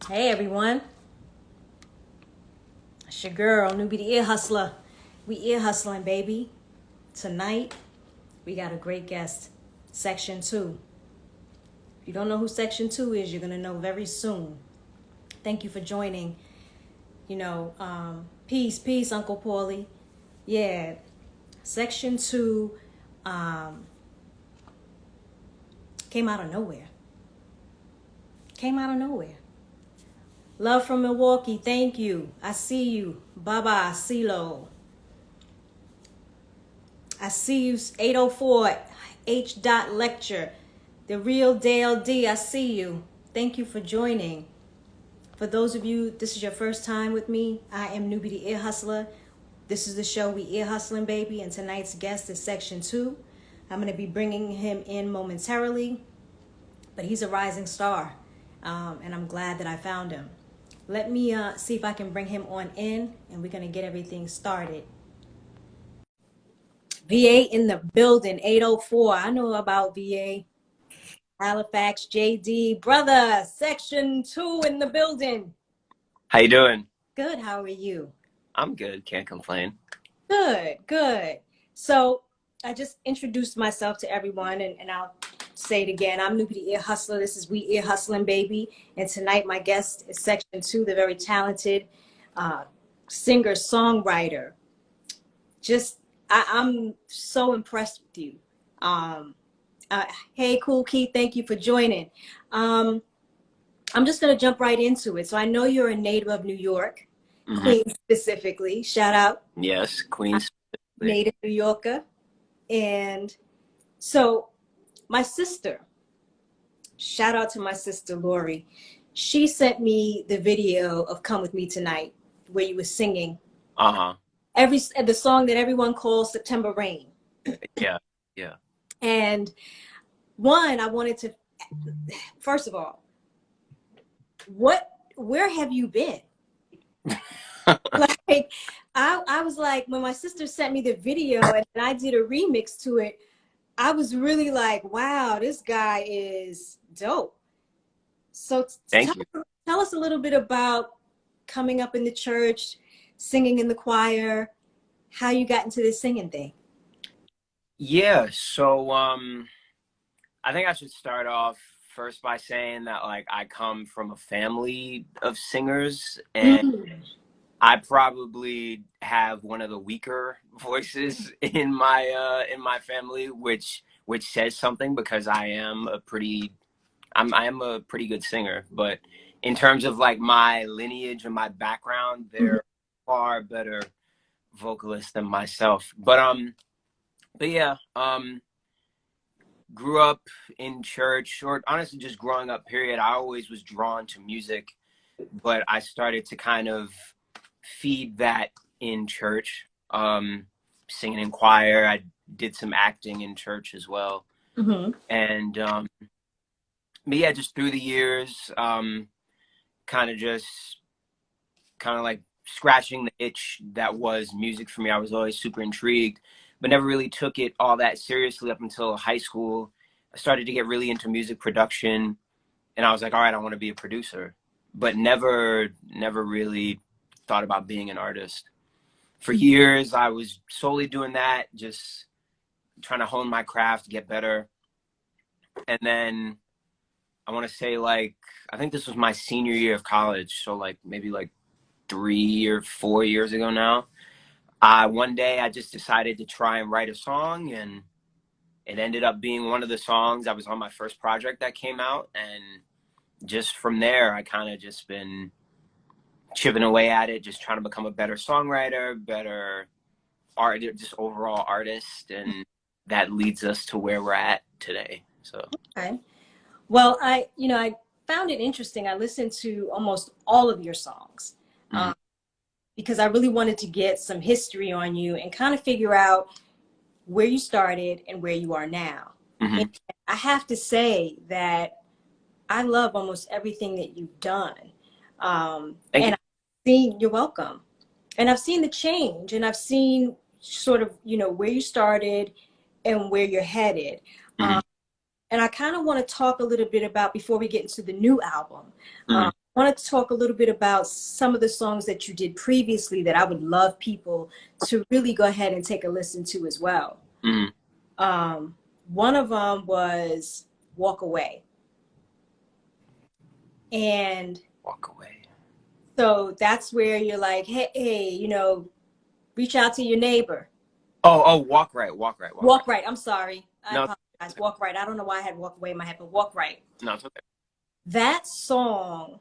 Hey everyone, it's your girl, Nubi the ear hustler. We ear hustling, baby. Tonight, we got a great guest, SectionToo. If you don't know who SectionToo is, you're going to know very soon. Thank you for joining. Peace, Uncle Paulie. Yeah, SectionToo came out of nowhere. Came out of nowhere. Love from Milwaukee, thank you. I see you. Baba Silo. I see you, 804 H. Lecture. The real Dale D. I see you. Thank you for joining. For those of you, this is your first time with me. I am Nubi the Ear Hustler. This is the show We Ear Hustling, baby. And tonight's guest is SectionToo. I'm going to be bringing him in momentarily. But he's a rising star. And I'm glad that I found him. Let me see if I can bring him on in. And we're going to get everything started. VA in the building, 804. I know about VA. Halifax, JD. Brother, SectionToo in the building. How you doing? Good, how are you? I'm good, can't complain. Good. So I just introduced myself to everyone and I'll say it again. I'm Nubi the Ear Hustler. This is We Ear Hustling, baby. And tonight my guest is SectionToo, the very talented singer, songwriter. I'm so impressed with you. Hey, Cool Keith, thank you for joining. I'm just going to jump right into it. So I know you're a native of New York, Queens specifically. Shout out. Yes, Queens. Native New Yorker. And so my sister, shout out to my sister, Lori. She sent me the video of Come With Me Tonight, where you were singing. The song that everyone calls September Rain. Yeah. And one, I wanted to, first of all, where have you been? Like, I was like, when my sister sent me the video and I did a remix to it, I was really like, wow, this guy is dope. So tell us a little bit about coming up in the church, singing in the choir, how you got into this singing thing. Yeah, so I think I should start off first by saying that like I come from a family of singers and I probably have one of the weaker voices in my family, which says something because I am a pretty good singer. But in terms of like my lineage and my background, they're far better vocalists than myself. But yeah, grew up in church, or honestly just growing up period. I always was drawn to music, but I started to kind of feed that in church, singing in choir. I did some acting in church as well. And but yeah, just through the years, kind of like scratching the itch that was music for me. I was always super intrigued, but never really took it all that seriously up until high school. I started to get really into music production, and I was like, all right, I want to be a producer, but never really thought about being an artist. For years, I was solely doing that, just trying to hone my craft, get better. And then I want to say, like, I think this was my senior year of college, so like maybe like 3 or 4 years ago now. One day I just decided to try and write a song, and it ended up being one of the songs that was on my first project that came out. And just from there, I kind of just been chipping away at it, just trying to become a better songwriter, better art, just overall artist. And that leads us to where we're at today. So, okay. Well, I found it interesting. I listened to almost all of your songs because I really wanted to get some history on you and kind of figure out where you started and where you are now. And I have to say that I love almost everything that you've done. You're welcome. And I've seen the change, and I've seen sort of, where you started and where you're headed. And I kind of want to talk a little bit about, before we get into the new album, wanted to talk a little bit about some of the songs that you did previously that I would love people to really go ahead and take a listen to as well. Mm. One of them was Walk Away. And Walk away. so that's where you're like, hey, you know, reach out to your neighbor. Oh, walk right, walk right, walk right. Walk right. I'm sorry. I No, apologize. Walk right. I don't know why I had Walk Away in my head, but Walk Right. no, it's okay. That song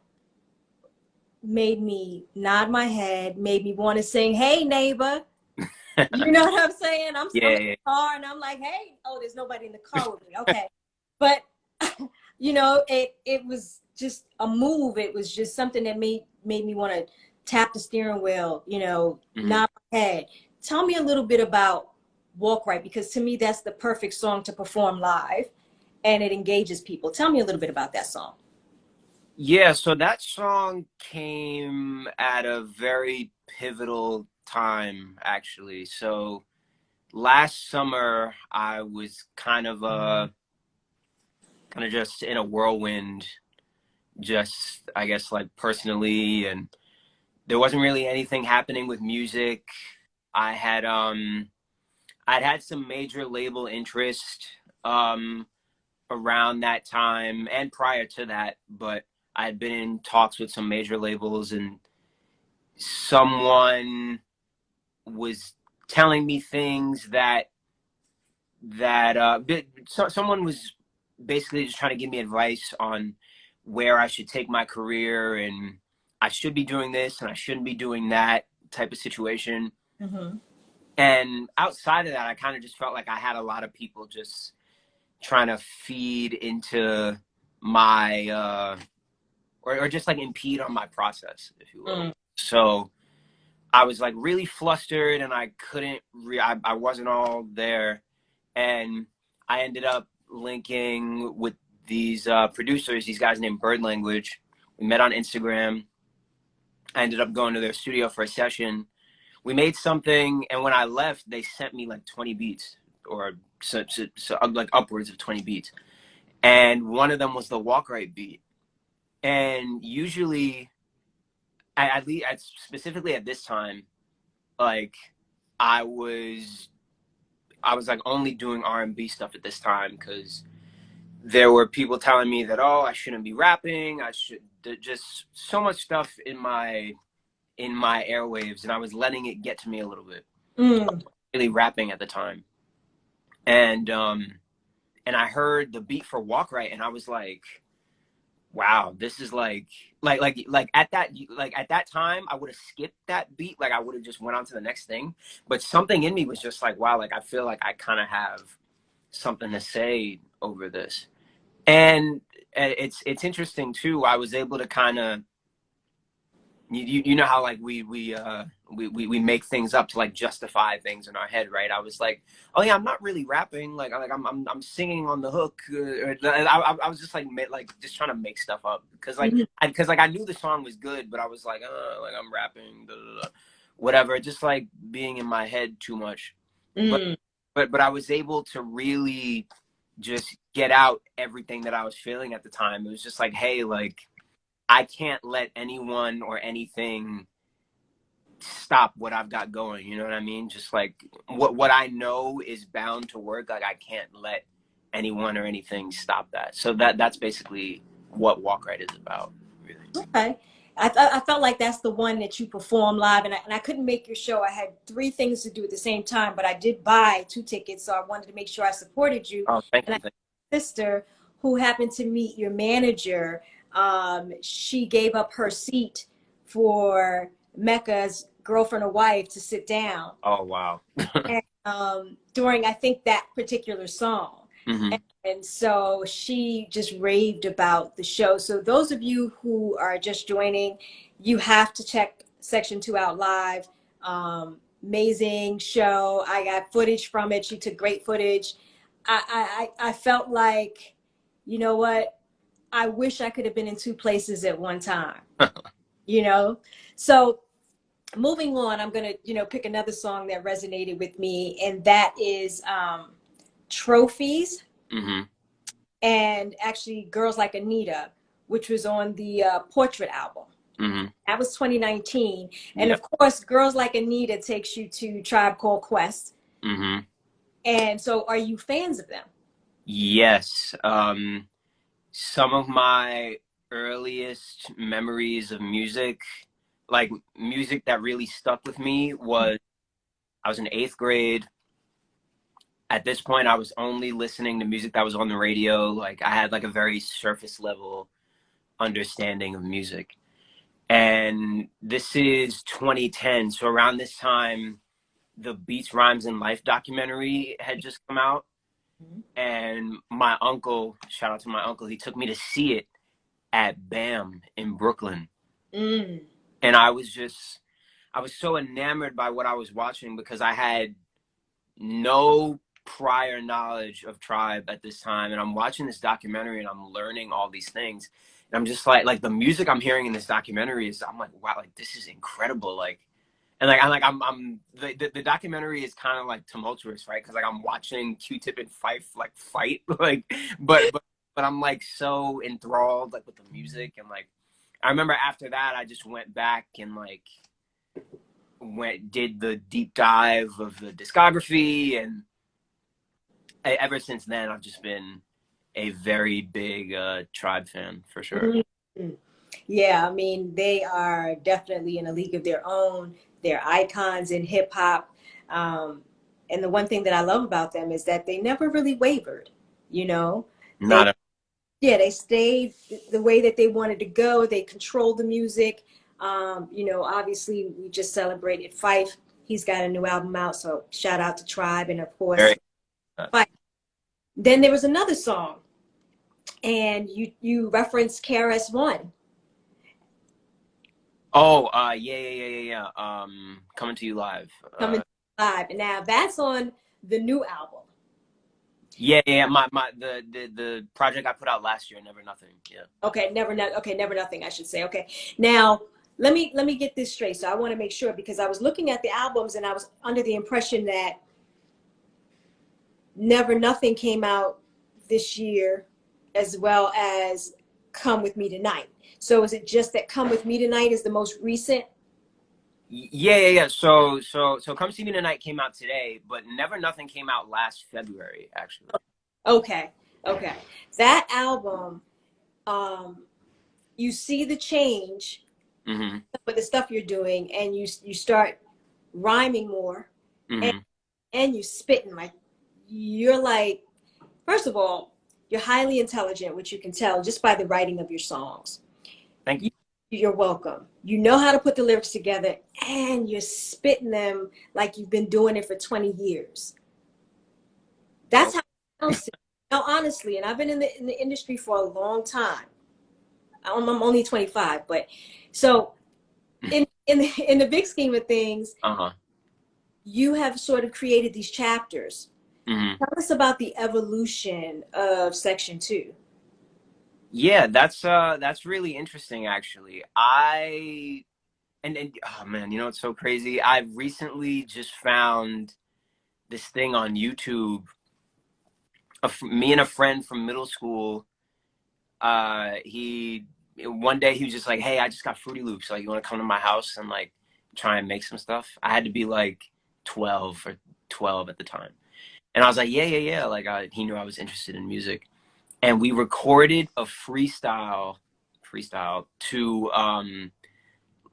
made me nod my head, made me want to sing, hey, neighbor. You know what I'm saying? I'm in Yeah, the yeah. car and I'm like, hey, oh, there's nobody in the car with me. Okay. But, you know, it was just a move. It was just something that made me want to tap the steering wheel, you know, nod my head. Tell me a little bit about Walk Right, because to me, that's the perfect song to perform live and it engages people. Tell me a little bit about that song. Yeah, so that song came at a very pivotal time, actually. So last summer, I was kind of just in a whirlwind, just I guess like personally, and there wasn't really anything happening with music. I had I'd had some major label interest around that time and prior to that, but I had been in talks with some major labels, and someone was telling me things someone was basically just trying to give me advice on where I should take my career, and I should be doing this and I shouldn't be doing that type of situation. Mm-hmm. And outside of that, I kind of just felt like I had a lot of people just trying to feed into my or just like impede on my process, if you will. So I was like really flustered and I couldn't I wasn't all there, and I ended up linking with these producers, these guys named Bird Language. We met on Instagram. I ended up going to their studio for a session. We made something, and when I left, they sent me like 20 beats, or like upwards of 20 beats. And one of them was the Walk Right beat. And usually, at least specifically at this time, like I was like only doing R&B stuff at this time, because there were people telling me that, oh, I shouldn't be rapping. I should just so much stuff in my airwaves, and I was letting it get to me a little bit. Really rapping at the time, and I heard the beat for Walk Right, and I was like, wow, this is like at that time I would have skipped that beat, like I would have just went on to the next thing, but something in me was just like, wow, like I feel like I kind of have something to say over this. And it's interesting too, I was able to kind of, you know how like we make things up to like justify things in our head, right? I was like, oh yeah, I'm not really rapping, like I'm singing on the hook. I was just like just trying to make stuff up, because like I knew the song was good, but I was like I'm rapping, blah, blah, blah, whatever, just like being in my head too much. But I was able to really just get out everything that I was feeling at the time. It was just like, hey, like I can't let anyone or anything stop what I've got going. You know what I mean? Just like what I know is bound to work. Like I can't let anyone or anything stop that. So that's basically what Walk Right is about, really. Okay. I felt like that's the one that you performed live, and I couldn't make your show. I had 3 things to do at the same time, but I did buy 2 tickets, so I wanted to make sure I supported you. Oh, thank And you. I sister who happened to meet your manager, she gave up her seat for Mecca's girlfriend or wife to sit down. Oh, wow. And, during, I think, that particular song. And so she just raved about the show. So those of you who are just joining, you have to check Section 2 out live. Amazing show. I got footage from it. She took great footage. I felt like, you know what? I wish I could have been in 2 places at one time, you know? So moving on, I'm going to, you know, pick another song that resonated with me, and that is Trophies. And actually Girls Like Anita, which was on the Portrait album. Mm-hmm. That was 2019. And Yeah. of course, Girls Like Anita takes you to Tribe Called Quest. Mm-hmm. And so are you fans of them? Yes. Some of my earliest memories of music, like music that really stuck with me, was I was in 8th grade. At this point, I was only listening to music that was on the radio. Like I had like a very surface level understanding of music. And this is 2010. So around this time, the Beats, Rhymes, and Life documentary had just come out. And my uncle, shout out to my uncle, he took me to see it at BAM in Brooklyn. Mm. And I was so enamored by what I was watching because I had no prior knowledge of Tribe at this time. And I'm watching this documentary and I'm learning all these things. And I'm just like the music I'm hearing in this documentary I'm like, wow, like this is incredible. Like, and like, I'm the documentary is kind of like tumultuous, right? Cause like I'm watching Q-Tip and Fife like fight, like, but I'm like so enthralled like with the music. And like, I remember after that, I just went back and like did the deep dive of the discography. And ever since then, I've just been a very big Tribe fan for sure. Mm-hmm. Yeah, I mean, they are definitely in a league of their own. They're icons in hip hop. And the one thing that I love about them is that they never really wavered, you know? They, Not a yeah, they stayed the way that they wanted to go. They controlled the music. Obviously, we just celebrated Fife. He's got a new album out, so shout out to Tribe and, of course, very. Fife. Then there was another song, and you referenced KRS-One. Oh, yeah. Coming to you live. Coming live. And now that's on the new album. Yeah. The project I put out last year, Never Nothing. Yeah. Okay, Never Nothing, I should say. Okay. Now, let me get this straight. So I want to make sure because I was looking at the albums and I was under the impression that Never Nothing came out this year as well as Come With Me Tonight. So is it just that Come With Me Tonight is the most recent? Yeah. So Come See Me Tonight came out today, but Never Nothing came out last February, actually. Okay. That album, you see the change Mm-hmm. with the stuff you're doing, and you start rhyming more, Mm-hmm. and you spitting you're like, first of all, you're highly intelligent, which you can tell just by the writing of your songs. Thank you. You're welcome. You know how to put the lyrics together, and you're spitting them like you've been doing it for 20 years. That's how it sounds to me. No, honestly, and I've been in the industry for a long time. I'm only 25, but so in the big scheme of things, Uh-huh. you have sort of created these chapters. Mm-hmm. Tell us about the evolution of SectionToo. Yeah, that's really interesting actually. And oh man, you know what's so crazy? I've recently just found this thing on YouTube. Me and a friend from middle school, he one day he was just like, "Hey, I just got Fruity Loops. Like, you want to come to my house and like try and make some stuff?" I had to be like 12 at the time, and I was like, "Yeah." Like, he knew I was interested in music, and we recorded a freestyle to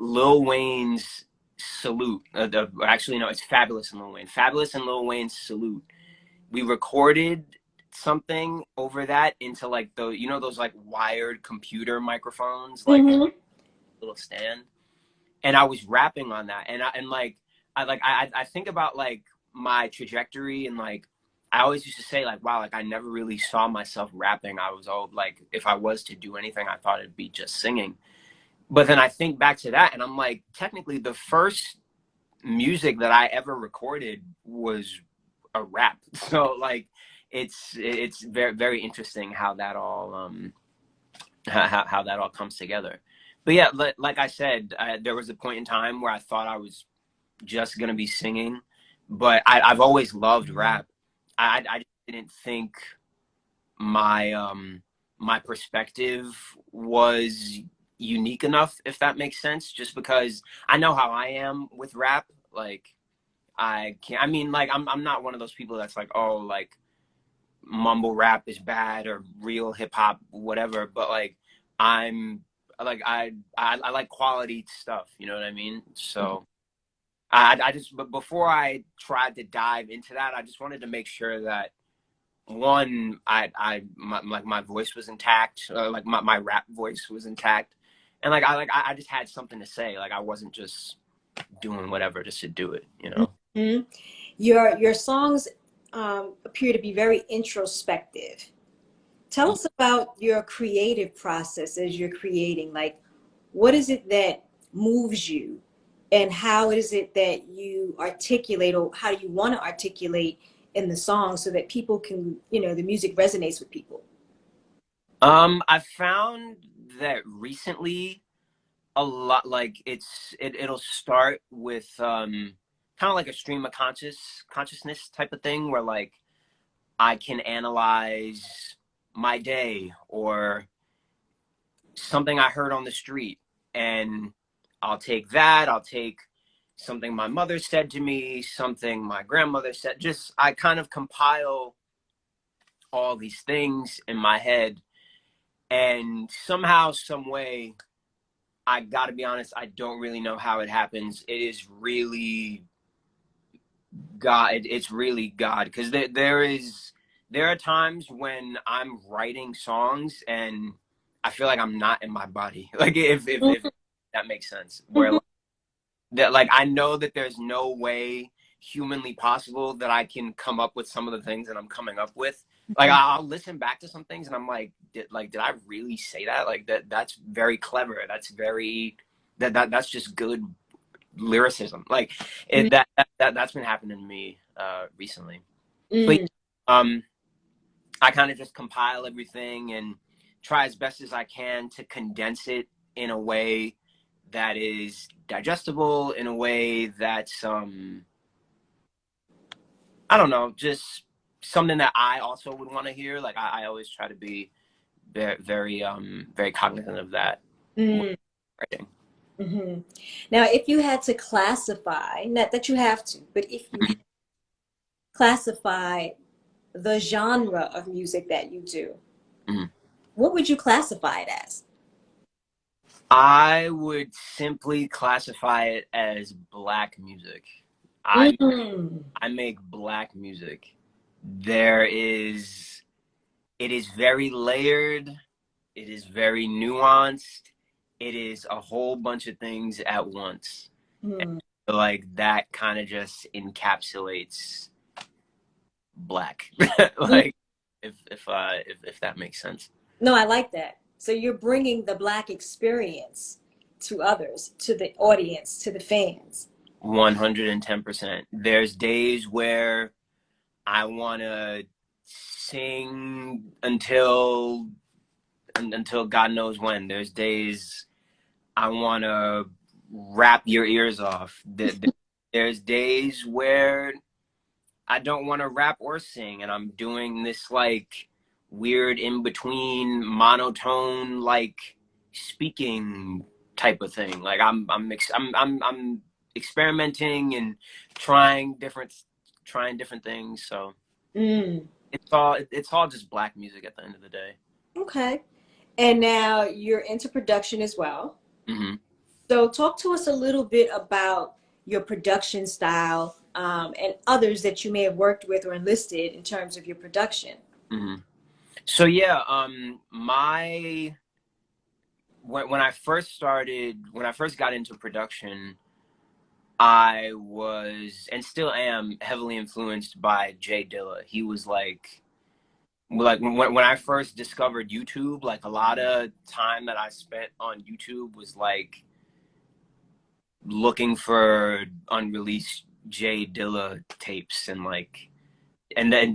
Lil Wayne's Salute. Actually, no, it's Fabulous and Lil Wayne. Fabulous and Lil Wayne's Salute. We recorded something over that into like those like wired computer microphones, like Mm-hmm. little stand. And I was rapping on that, and I think about like my trajectory, and like I always used to say like, wow, like I never really saw myself rapping. I was all like, if I was to do anything, I thought it'd be just singing. But then I think back to that, and I'm like, technically, the first music that I ever recorded was a rap. So like, it's very very interesting how that all how that all comes together. But yeah, like I said, there was a point in time where I thought I was just gonna be singing, but I've always loved rap. I didn't think my my perspective was unique enough, if that makes sense, just because I know how I am with rap. Like, I can't, I mean, like, I'm not one of those people that's like, oh, like, mumble rap is bad or real hip hop, whatever. But like, I'm like, I like quality stuff. You know what I mean? So I just, but before I tried to dive into that, I just wanted to make sure that one, like my voice was intact, like my rap voice was intact, and I just had something to say. Like I wasn't just doing whatever just to do it, you know. Mhm. Your songs appear to be very introspective. Tell us about your creative process as you're creating. Like, what is it that moves you, and how is it that you articulate, or how do you want to articulate in the song so that people can, the music resonates with people? I found that recently a lot, like it'll start with kind of like a stream of consciousness type of thing, where like I can analyze my day or something I heard on the street, and I'll take that, I'll take something my mother said to me, something my grandmother said, just I kind of compile all these things in my head, and somehow, some way, I gotta be honest, I don't really know how it happens. It is really God. It's really God, because there are times when I'm writing songs and I feel like I'm not in my body. Like if that makes sense. Where Mhm. like, that, like I know that there's no way humanly possible that I can come up with some of the things that I'm coming up with. Like I'll listen back to some things and I'm like, did I really say that? Like that's very clever. That's very that's just good lyricism. Like that's been happening to me recently. But Mm. um I kind of just compile everything and try as best as I can to condense it in a way that is digestible, in a way that's I don't know, just something that I also would want to hear. Like I always try to be very cognizant of that when Mm. writing. Hmm. Now, if you had to classify, not that you have to, but if you classify the genre of music that you do, Mhm. what would you classify it as? I would simply classify it as black music. I Mm. I make black music. There is it is very layered, it is very nuanced, it is a whole bunch of things at once. And Mm. I feel like that kind of just encapsulates black. Like if that makes sense. No, I like that. So you're bringing the black experience to others, to the audience, to the fans. 110%. There's days where I want to sing until God knows when. There's days I want to rap your ears off. There's days where I don't want to rap or sing, and I'm doing this like weird in between monotone like speaking type of thing. Like I'm experimenting and trying different things. So Mm. it's all just black music at the end of the day. Okay. And now you're into production as well. Hmm. So talk to us a little bit about your production style, and others that you may have worked with or enlisted in terms of your production. Hmm. So yeah, my when I first got into production, I was and still am heavily influenced by Jay Dilla. He was like when I first discovered YouTube, like a lot of time that I spent on YouTube was like looking for unreleased Jay Dilla tapes and then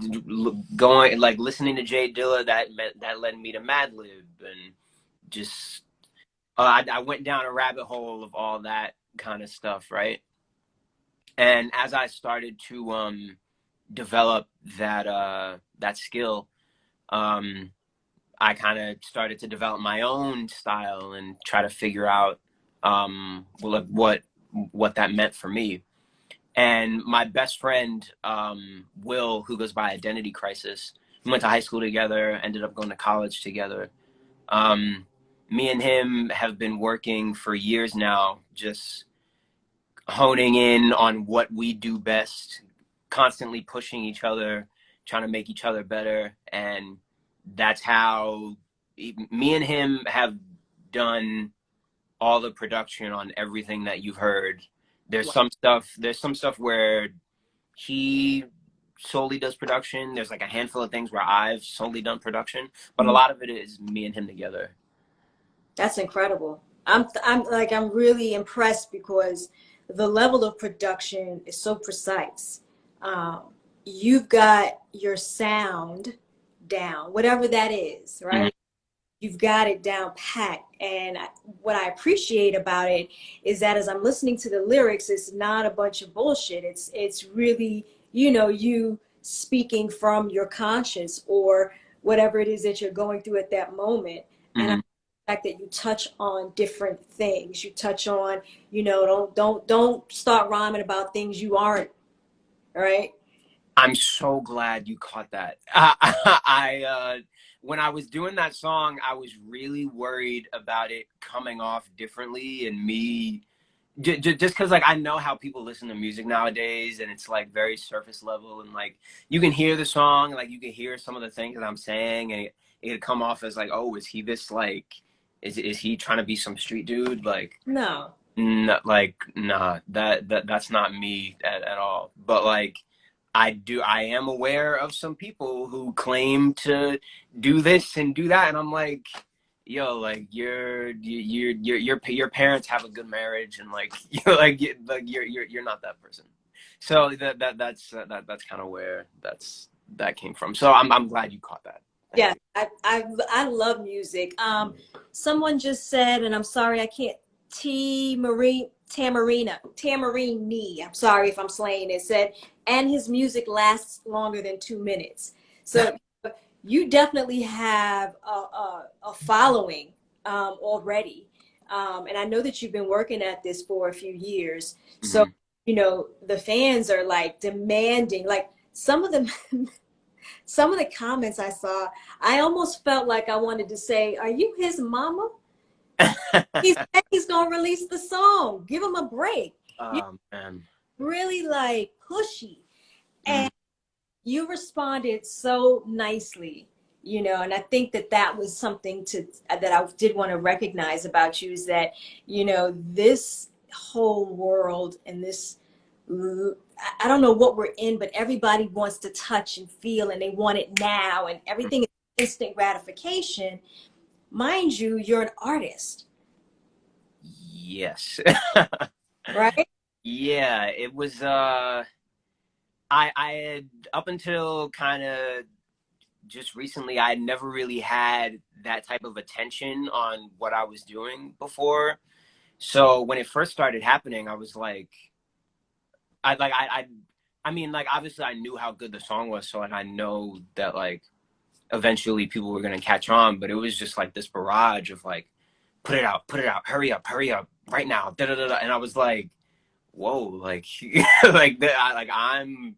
going like listening to Jay Dilla that led me to Madlib and just I went down a rabbit hole of all that kind of stuff, right? And as I started to develop that skill, um, I kind of started to develop my own style and try to figure out what that meant for me. And my best friend, Will, who goes by Identity Crisis, we went to high school together, ended up going to college together. Me and him have been working for years now, just honing in on what we do best, constantly pushing each other, trying to make each other better. And that's how me and him have done all the production on everything that you've heard. There's some stuff where he solely does production. There's like a handful of things where I've solely done production, but a lot of it is me and him together. That's incredible. I'm really impressed because the level of production is so precise. You've got your sound down, whatever that is, right? Mm-hmm. You've got it down pat. And what I appreciate about it is that as I'm listening to the lyrics, it's not a bunch of bullshit. It's really, you speaking from your conscience or whatever it is that you're going through at that moment. And I Mm-hmm. like the fact that you touch on different things. You touch on, don't start rhyming about things you aren't, right? I'm so glad you caught that. When I was doing that song, I was really worried about it coming off differently and me just because like I know how people listen to music nowadays and it's like very surface level and like you can hear the song, like you can hear some of the things that I'm saying and it could come off as like, oh, is he this like is he trying to be some street dude? Like No. no, like nah, that's not me at all. But like I am aware of some people who claim to do this and do that, and I'm like, yo, like your parents have a good marriage, and like you're not that person. So that's kind of where that came from. So I'm glad you caught that. Thank Yeah, you. I love music. Someone just said, and I'm sorry I can't. Tamarini. I'm sorry if I'm slaying it. Said, and his music lasts longer than 2 minutes. So you definitely have a following already, and I know that you've been working at this for a few years. So Hmm. the fans are like demanding, like some of them. Some of the comments I saw, I almost felt like I wanted to say, "Are you his mama?" He said he's gonna release the song. Give him a break. You Man. really like pushy, Mm. and you responded so nicely. And I think that that was something that I did want to recognize about you is that this whole world and this I don't know what we're in, but everybody wants to touch and feel and they want it now and everything is instant gratification. Mind you, you're an artist, Yes. right? Yeah, it was I had up until kind of just recently I had never really had that type of attention on what I was doing before. So when it first started happening, I was like I mean like obviously I knew how good the song was, so like I know that like eventually people were gonna catch on, but it was just like this barrage of like put it out, hurry up, right now, da da da, and I was like, whoa, like like I'm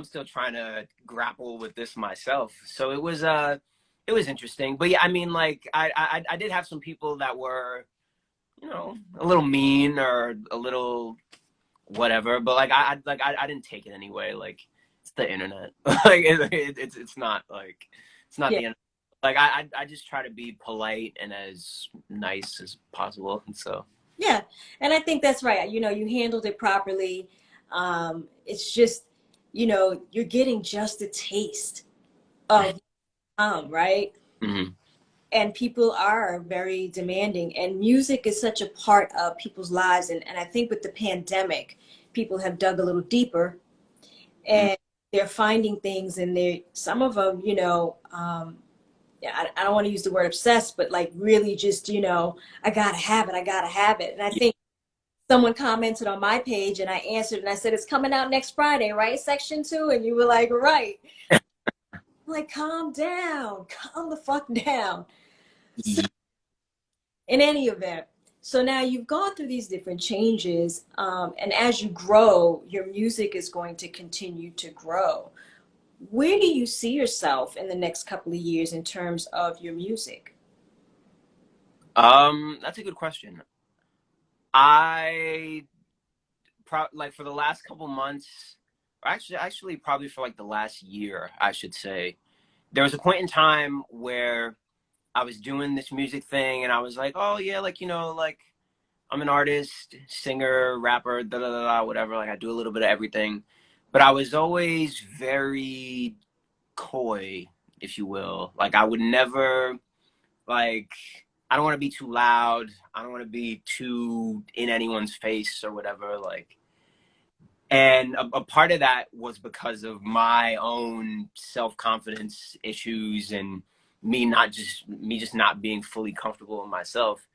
still trying to grapple with this myself. So it was interesting. But yeah, I mean like I did have some people that were, a little mean or a little whatever, but like I didn't take it anyway. Like it's the internet. Like it's not like it's not Yeah. the end. Like I just try to be polite and as nice as possible. And so Yeah. And I think that's right. You handled it properly. It's just, you're getting just a taste of right? mhm. And people are very demanding and music is such a part of people's lives and I think with the pandemic people have dug a little deeper Mhm. and they're finding things and they some of them yeah, I don't want to use the word obsessed but like really just I gotta have it and I Yeah. think someone commented on my page and I answered and I said it's coming out next Friday, right? Section 2, and you were like, right. like, calm down, calm the fuck down. So, Ye- in any event, so now you've gone through these different changes, and as you grow, your music is going to continue to grow. Where do you see yourself in the next couple of years in terms of your music? That's a good question. I like for the last couple months, actually probably for like the last year, I should say. There was a point in time where I was doing this music thing and I was like, oh yeah, like like I'm an artist, singer, rapper, da da da da, whatever. Like I do a little bit of everything, but I was always very coy, if you will. Like I would never like. I don't want to be too loud. I don't want to be too in anyone's face or whatever. Like, and a part of that was because of my own self-confidence issues and me just not being fully comfortable in myself.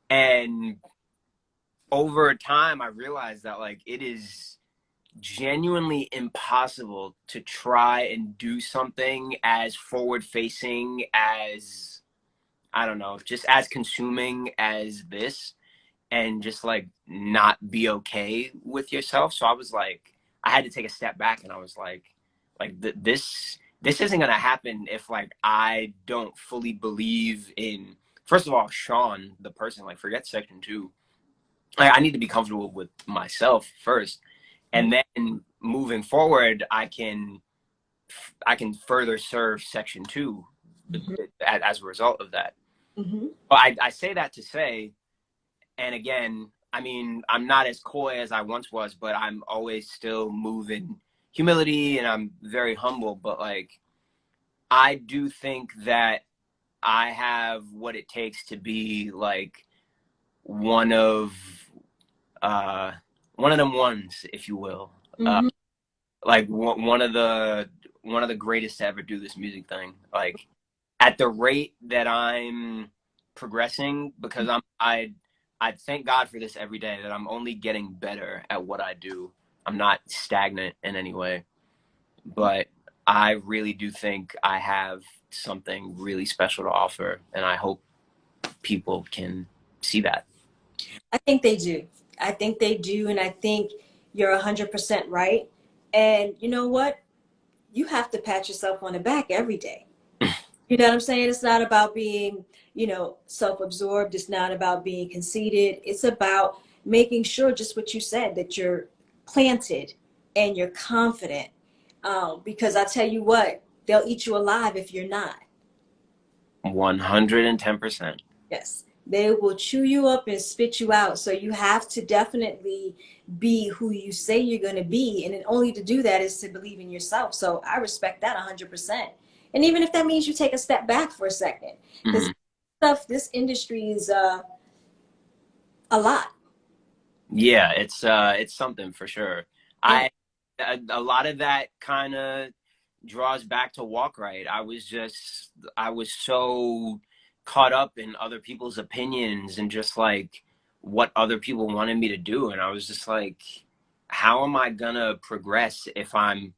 And over time I realized that like it is genuinely impossible to try and do something as forward facing as, I don't know, just as consuming as this, and just like not be okay with yourself. So I was like, I had to take a step back and I was like this isn't gonna happen if like I don't fully believe in, first of all, Sean the person. Like forget SectionToo. Like I need to be comfortable with myself first, and then moving forward I can further serve SectionToo Mm-hmm. as a result of that. Mm-hmm. But I say that to say, and again, I mean, I'm not as coy as I once was, but I'm always still moving humility and I'm very humble. But like, I do think that I have what it takes to be like one of uh one of them ones, if you will. Mm-hmm. Like one of the greatest to ever do this music thing. Like at the rate that I'm progressing, because I thank God for this every day, that I'm only getting better at what I do. I'm not stagnant in any way, but I really do think I have something really special to offer, and I hope people can see that. I think they do. I think they do, and I think you're 100% right. And you know what? You have to pat yourself on the back every day. You know what I'm saying? It's not about being, self-absorbed. It's not about being conceited. It's about making sure, just what you said, that you're planted and you're confident. Because I tell you what, they'll eat you alive if you're not. 110%. Yes. They will chew you up and spit you out. So you have to definitely be who you say you're going to be. And then only to do that is to believe in yourself. So I respect that 100%. And even if that means you take a step back for a second, because Hmm. this industry is a lot. Yeah, it's something for sure. Yeah. A lot of that kind of draws back to Walk Right. I was so caught up in other people's opinions and just like what other people wanted me to do, and I was just like, how am I gonna progress if I'm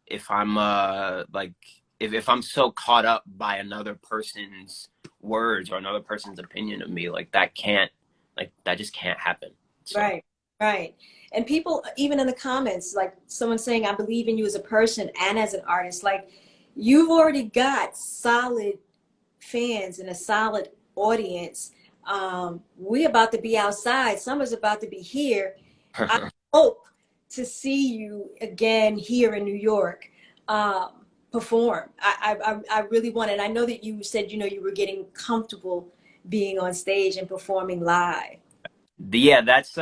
like if I'm so caught up by another person's words or another person's opinion of me? Like that just can't happen. So Right, right. And people, even in the comments, like someone saying, I believe in you as a person and as an artist, like you've already got solid fans and a solid audience. We're about to be outside. Summer's about to be here. I hope to see you again here in New York, perform. I really want it. I know that you said, you were getting comfortable being on stage and performing live. yeah, that's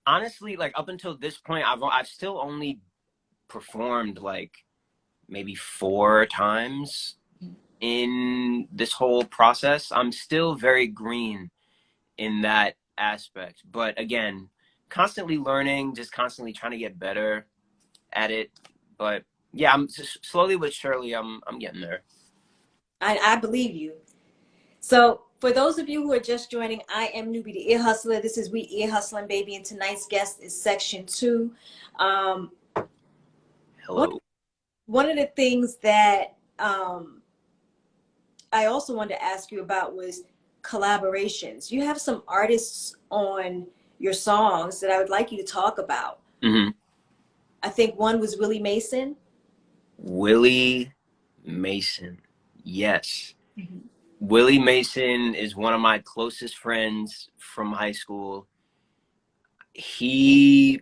honestly, like up until this point, I've still only performed like maybe 4 times in this whole process. I'm still very green in that aspect, but again, constantly learning, just constantly trying to get better at it. But yeah, I'm just slowly but surely I'm getting there. I believe you. So, for those of you who are just joining, I am Nubi the Ear Hustler. This is We Ear Hustling Baby, and tonight's guest is SectionToo. Um, what Hello. One of the things that I also wanted to ask you about was collaborations. You have some artists on your songs that I would like you to talk about. Hmm. I think one was Willie Mason. Willie Mason. Yes. Mhm. Willie Mason is one of my closest friends from high school. He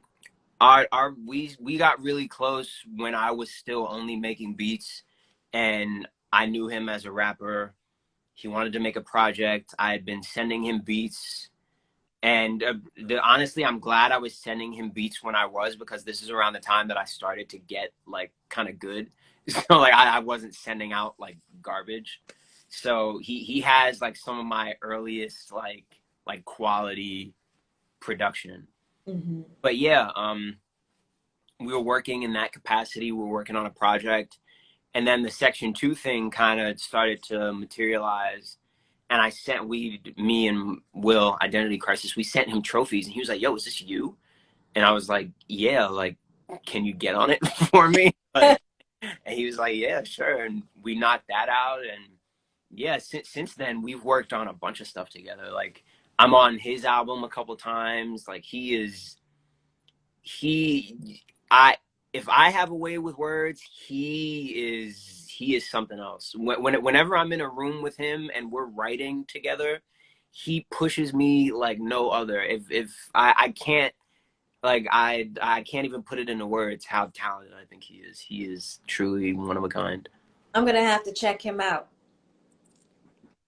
we got really close when I was still only making beats, and I knew him as a rapper. He wanted to make a project. I had been sending him beats, and honestly, I'm glad I was sending him beats when I was, because this is around the time that I started to get like kind of good. So like I wasn't sending out like garbage. So he has like some of my earliest like quality production. Mm-hmm. But yeah, we were working in that capacity. We were working on a project, and then the SectionToo thing kind of started to materialize. And I sent me and Will, Identity Crisis, we sent him trophies, and he was like, "Yo, is this you?" And I was like, "Yeah, like, can you get on it for me?" Like, and he was like, "Yeah, sure." And we knocked that out, and yeah, since then we've worked on a bunch of stuff together. Like, I'm on his album a couple times. Like, he I if I have a way with words, he is something else. Whenever I'm in a room with him and we're writing together, he pushes me like no other. If I can't, like I can't even put it into words how talented I think he is. He is truly one of a kind. I'm gonna have to check him out.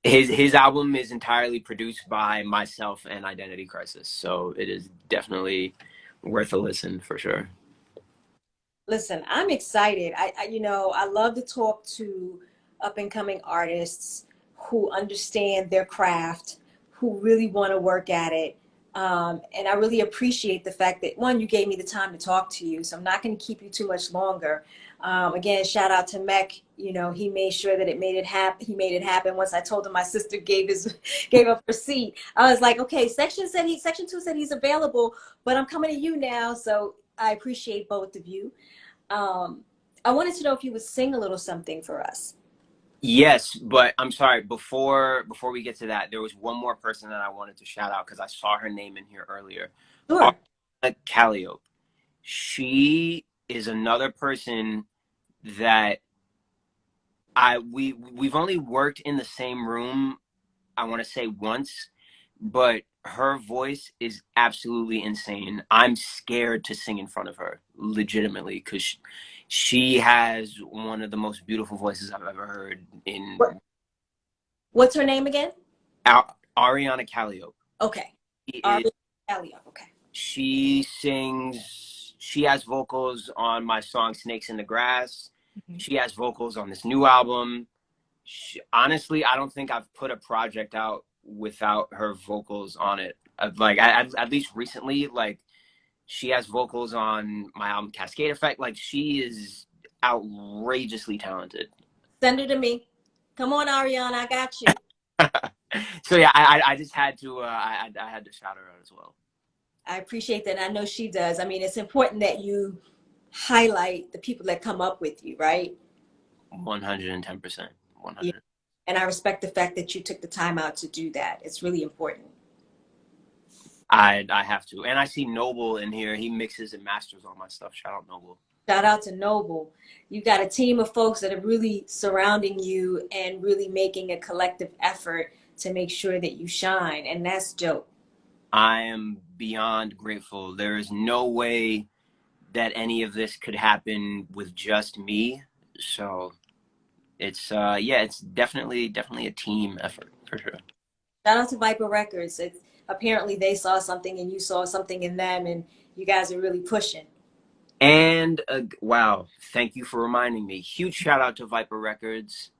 His album is entirely produced by myself and Identity Crisis, so it is definitely worth a listen for sure. Listen, I'm excited. I love to talk to up and coming artists who understand their craft, who really want to work at it. And I really appreciate the fact that one, you gave me the time to talk to you. So I'm not going to keep you too much longer. Again, shout out to Mech. He made sure that it made it happen. He made it happen. Once I told him my sister gave up her seat, I was like, okay, SectionToo said he's available, but I'm coming to you now. So I appreciate both of you. Um, I wanted to know if you would sing a little something for us. Yes, but I'm sorry. Before we get to that, there was one more person that I wanted to shout out because I saw her name in here earlier. Sure. Ariana Calliope. She is another person that we've only worked in the same room, I want to say once, but her voice is absolutely insane. I'm scared to sing in front of her, legitimately, because she has one of the most beautiful voices I've ever heard in. What's her name again? Ariana Calliope. Okay. It, Ariana Calliope. Okay. she sings. She has vocals on my song "Snakes in the Grass." Mhm. She has vocals on this new album. Honestly, I don't think I've put a project out without her vocals on it. Like at least recently, like she has vocals on my album Cascade Effect. Like she is outrageously talented. Send her to me. Come on, Ariana. I got you. So yeah, I just had to I had to shout her out as well. I appreciate that. I know she does. I mean, it's important that you highlight the people that come up with you, right? 110%. Yeah. 100. And I respect the fact that you took the time out to do that. It's really important. I have to, and I see Noble in here. He mixes and masters all my stuff. Shout out Noble. Shout out to Noble. You've got a team of folks that are really surrounding you and really making a collective effort to make sure that you shine. And that's dope. I am beyond grateful. There is no way that any of this could happen with just me. So it's yeah, it's definitely a team effort for sure. Shout out to Viper Records. Apparently they saw something and you saw something in them, and you guys are really pushing. And wow, thank you for reminding me. Huge shout out to Viper Records.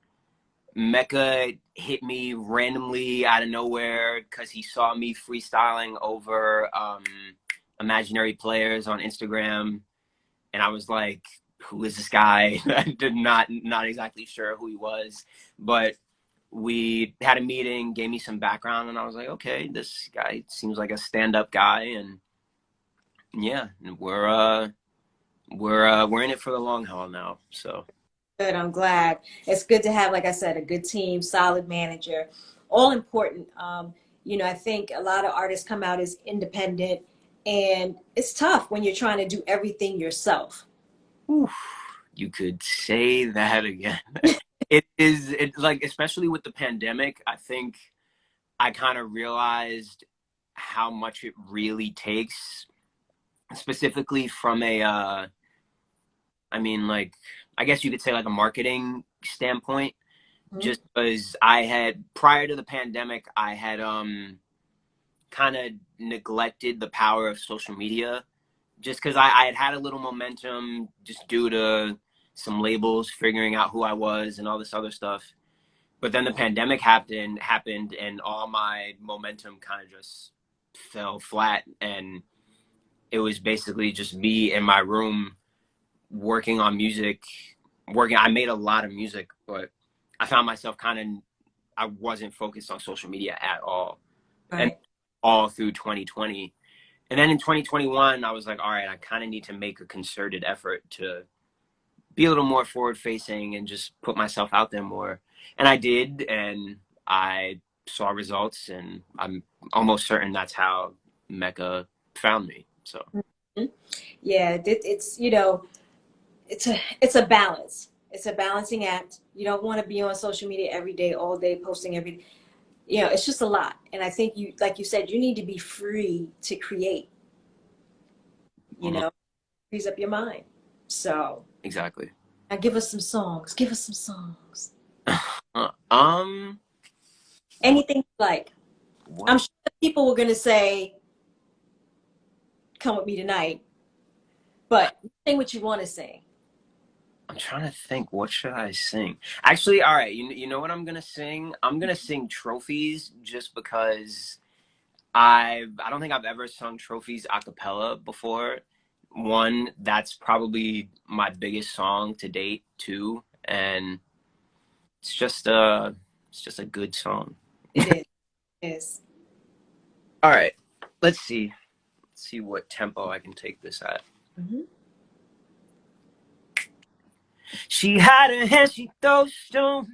Mecca hit me randomly out of nowhere because he saw me freestyling over imaginary players on Instagram, and I was like, "Who is this guy?" I did not exactly sure who he was, but we had a meeting, gave me some background, and I was like, "Okay, this guy seems like a stand-up guy," and yeah, we're we're in it for the long haul now. So Good. I'm glad. It's good to have, like I said, a good team, solid manager, all important. I think a lot of artists come out as independent, and it's tough when you're trying to do everything yourself. oof, you could say that again. It's like, especially with the pandemic, I think I kind of realized how much it really takes, specifically from a I mean, like, I guess you could say like a marketing standpoint, Mhm. just because I had, prior to the pandemic, I had kind of neglected the power of social media, just because I had a little momentum just due to some labels figuring out who I was and all this other stuff. But then the pandemic happened and all my momentum kind of just fell flat, and it was basically just me in my room working on music. I made a lot of music, but I found myself kind of, I wasn't focused on social media at all, and Right. all through 2020. And then in 2021, I was like, all right, I kind of need to make a concerted effort to be a little more forward facing and just put myself out there more. And I did, and I saw results, and I'm almost certain that's how Mecca found me. So Mhm. Yeah, it's a balance. It's a balancing act. You don't want to be on social media every day, all day, posting every. It's just a lot. And I think you, like you said, you need to be free to create. You mhm, know, frees up your mind. So exactly. now give us some songs. Give us some songs. Um, what Anything you like. what I'm sure people were gonna say, "Come with me tonight," but sing what you want to sing. I'm trying to think. What should I sing? Actually, all right. You know what I'm gonna sing? I'm gonna sing Trophies, just because I don't think I've ever sung Trophies a cappella before. One, that's probably my biggest song to date. Two, and it's just a good song. It is. It is. All right. Let's see. Let's see what tempo I can take this at. Mhm. She had her hands, she throws stones.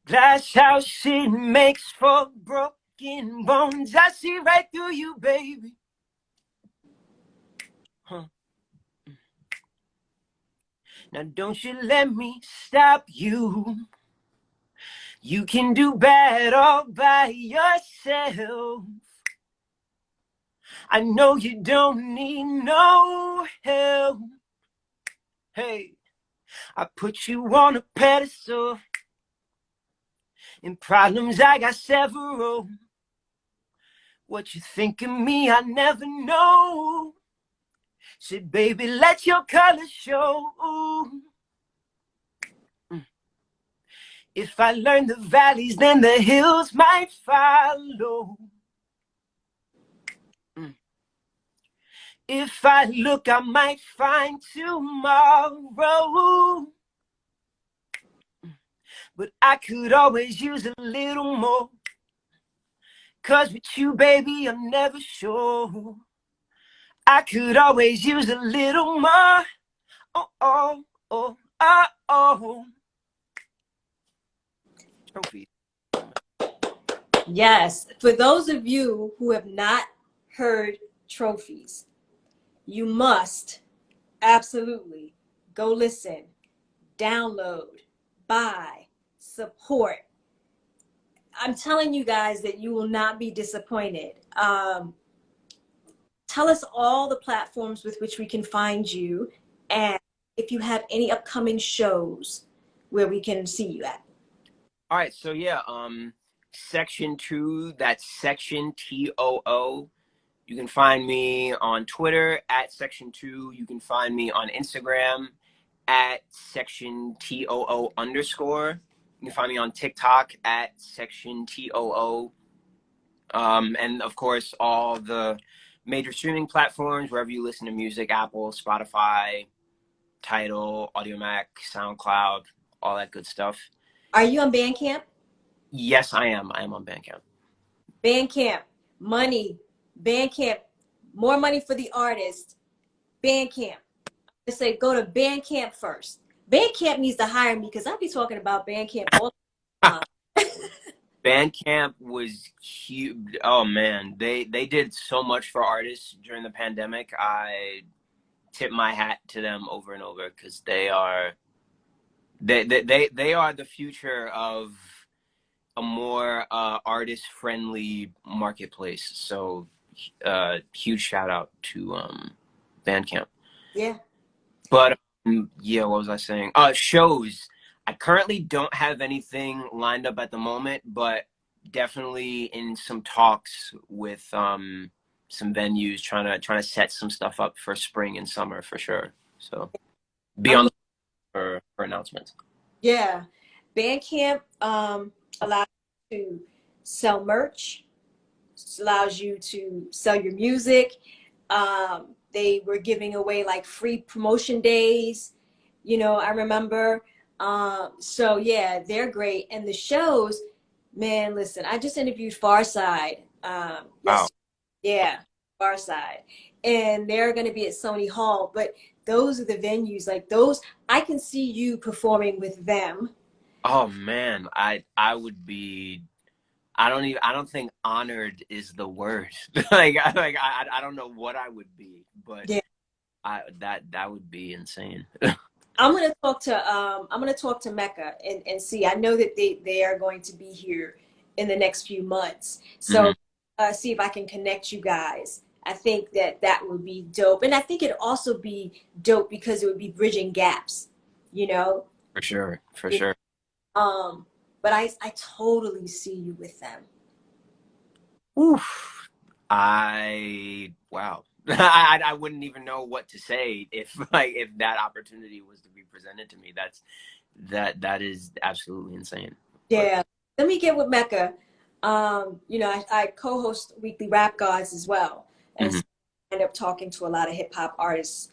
Glass house she makes for broken bones. I see right through you, baby. Huh. Now don't you let me stop you. You can do bad all by yourself. I know you don't need no help. Hey, I put you on a pedestal. In problems I got several. What you think of me, I never know. Said, baby, let your colors show. If I learn the valleys, then the hills might follow. If I look, I might find tomorrow. But I could always use a little more. 'Cause with you, baby, I'm never sure. I could always use a little more. Oh, oh, oh, oh, oh. Trophy. Yes. For those of you who have not heard Trophies, you must absolutely go listen, download, buy, support. I'm telling you guys that you will not be disappointed. Tell us all the platforms with which we can find you, and if you have any upcoming shows where we can see you at. All right, so yeah, SectionToo, that's SectionToo. You can find me on Twitter at SectionToo. You can find me on Instagram at SectionToo underscore. You can find me on TikTok at SectionToo. And of course, all the major streaming platforms, wherever you listen to music, Apple, Spotify, Tidal, Audiomack, SoundCloud, all that good stuff. Are you on Bandcamp? Yes, I am. I am on Bandcamp. Bandcamp, money, Bandcamp, more money for the artist. Bandcamp. I say go to Bandcamp first. Bandcamp needs to hire me because I'll be talking about Bandcamp all the time. Bandcamp was huge. Oh man, they did so much for artists during the pandemic. I tip my hat to them over and over because they are the future of a more artist friendly marketplace. So huge shout out to Bandcamp. Yeah. But yeah, what was I saying? Shows. I currently don't have anything lined up at the moment, but definitely in some talks with some venues trying to set some stuff up for spring and summer for sure. So be on the for announcements. Yeah. Bandcamp allows you to sell merch, allows you to sell your music. They were giving away like free promotion days. You know, I remember. So yeah, they're great. And the shows, man, listen, I just interviewed Farside. Wow. Yeah, Farside. And they're going to be at Sony Hall. But those are the venues, like those, I can see you performing with them. Oh man, I would be. I don't think honored is the word. I don't know what I would be, but Yeah. that would be insane. I'm gonna talk to Mecca and see. I know that they are going to be here in the next few months. So see if I can connect you guys. I think that would be dope. And I think it'd also be dope because it would be bridging gaps, you know? For sure. For sure. But I totally see you with them. Oof. Wow. I wouldn't even know what to say if that opportunity was to be presented to me. That is absolutely insane. Yeah. Let me get with Mecca. You know, I co-host Weekly Rap Gods as well. And so I end up talking to a lot of hip hop artists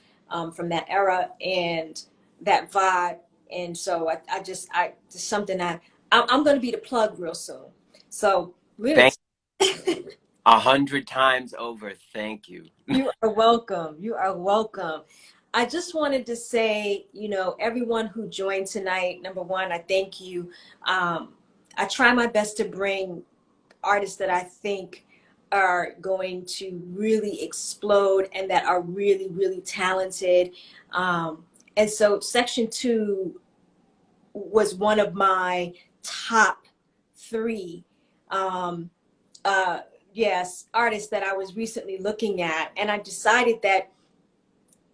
from that era and that vibe. And so I just something I'm going to be the plug real soon. So we're 100 times over. Thank you. You are welcome. You are welcome. I just wanted to say, you know, everyone who joined tonight, number one, I thank you. I try my best to bring artists that I think are going to really explode and that are really, really talented. And so SectionToo was one of my top 3 yes, artists that I was recently looking at. And I decided that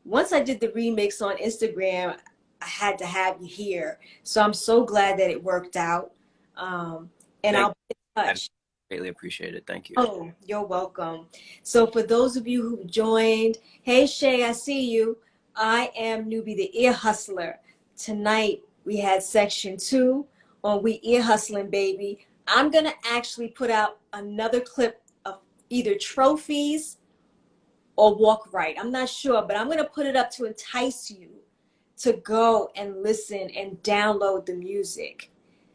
once I did the remix on Instagram, I had to have you here. So I'm so glad that it worked out. And I'll be in touch. I greatly appreciate it. Thank you. Oh, you're welcome. So for those of you who joined, hey Shay, I see you. I am Nubi, the ear hustler. Tonight we had SectionToo on We Ear Hustling, baby. I'm going to actually put out another clip of either trophies or walk right. I'm not sure, but I'm going to put it up to entice you to go and listen and download the music.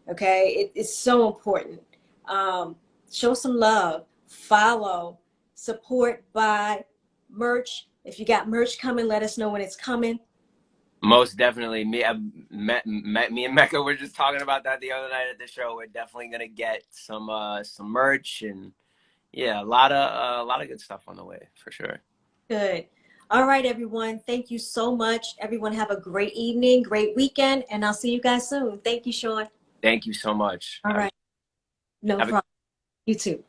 Okay? It's so important. Show some love, follow, support, buy merch. If you got merch coming, let us know when it's coming. Most definitely. Me and Mecca were just talking about that the other night at the show. We're definitely gonna get some merch and yeah, a lot of good stuff on the way for sure. Good. All right, everyone. Thank you so much. Everyone have a great evening, great weekend, and I'll see you guys soon. Thank you, Sean. Thank you so much. All right. No problem. You too.